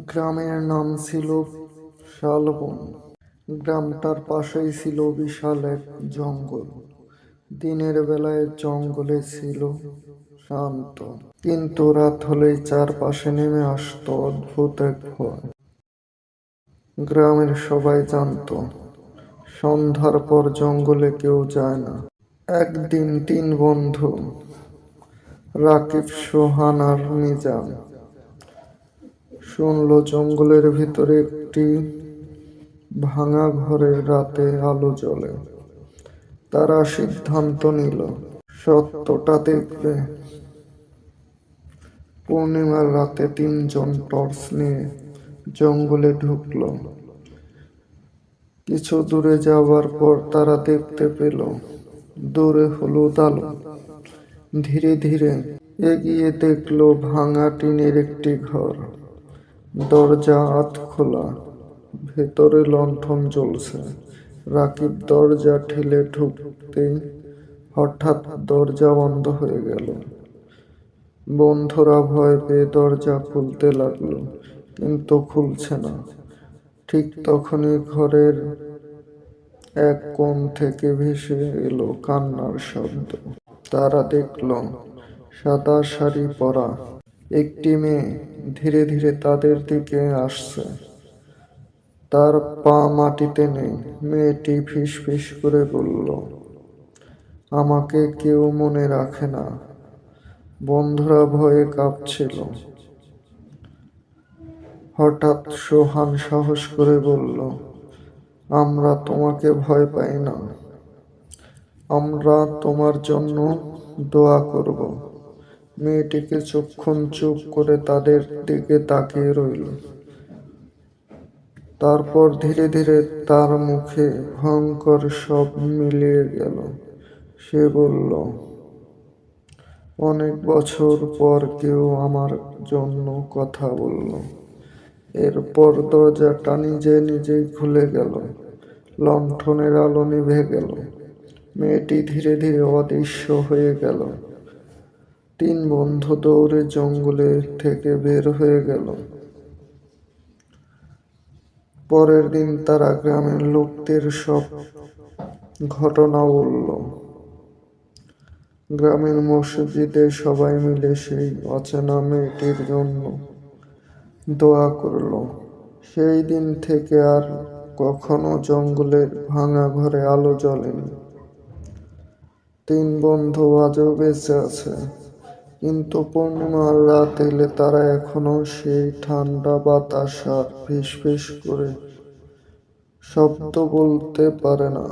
গ্রামের নাম ছিল শালবন। গ্রামটার পাশেই ছিল বিশাল এক জঙ্গল। দিনের বেলায় জঙ্গলে ছিল শান্ত, কিন্তু রাত হলেই চারপাশে নেমে আসতো অদ্ভুত এক ভয়। গ্রামের সবাই জানতো সন্ধ্যার পর জঙ্গলে কেউ যায় না। একদিন তিন বন্ধু, রাকিব, সোহান আর মিজান, শুনলো জঙ্গলের ভিতরে একটি ভাঙা ঘরে রাতে আলো জ্বলে। তারা সিদ্ধান্ত নিল সত্যটা দেখবে। পূর্ণিমার রাতে তিনজন টর্চ নিয়ে জঙ্গলে ঢুকলো। কিছু দূরে যাওয়ার পর তারা দেখতে পেল দূরে হলুদ আলো। ধীরে ধীরে এগিয়ে দেখলো ভাঙা টিনের একটি ঘর। দরজা আধ খোলা, ভেতরে লণ্ঠন জ্বলছে। রাকিব দরজা ঠেলে ঢুকতেই হঠাৎ দরজা বন্ধ হয়ে গেল। বন্ধুরা ভয় পেয়ে দরজা খুলতে লাগলো, কিন্তু খুলছে না। ঠিক তখনই ঘরের এক কোণ থেকে ভেসে এলো কান্নার শব্দ। তারা দেখল সাদা শাড়ি পরা একটি মেয়ে ধীরে ধীরে তাদের দিকে আসছে। তার পা মাটিতে নেই। মেয়েটি ফিস ফিস করে বলল, আমাকে কেউ মনে রাখে না। বন্ধুরা ভয়ে কাঁপছিল। হঠাৎ সোহান সাহস করে বলল, আমরা তোমাকে ভয় পাই না, আমরা তোমার জন্য দোয়া করব। মেয়েটি কিছুক্ষণ চুপ করে তাদের দিকে তাকিয়ে রইল। তারপর ধীরে ধীরে তার মুখে ভয়ঙ্কর সব মিলিয়ে গেল। সে বলল, অনেক বছর পর কেউ আমার জন্য কথা বলল। এরপর দরজাটা নিজে নিজেই খুলে গেল। লণ্ঠনের আলো নিভে গেল। মেয়েটি ধীরে ধীরে অদৃশ্য হয়ে গেল। তিন বন্ধু দৌড়ে জঙ্গলে থেকে বের হয়ে গেল। পরের দিন তারা গ্রামের লোকদের সব ঘটনা বলল। গ্রামের মসজিদে সবাই মিলে সেই অচেনা মেয়েটির জন্য দোয়া করল। সেই দিন থেকে আর কখনো জঙ্গলের ভাঙা ঘরে আলো জ্বলেনি। তিন বন্ধু আজও বেঁচে আছে, কিন্তু পূর্ণিমার রাত এলে তারা এখনো সেই ঠান্ডা বাতাস আর ফিস ফিস করে শব্দ বলতে পারে না।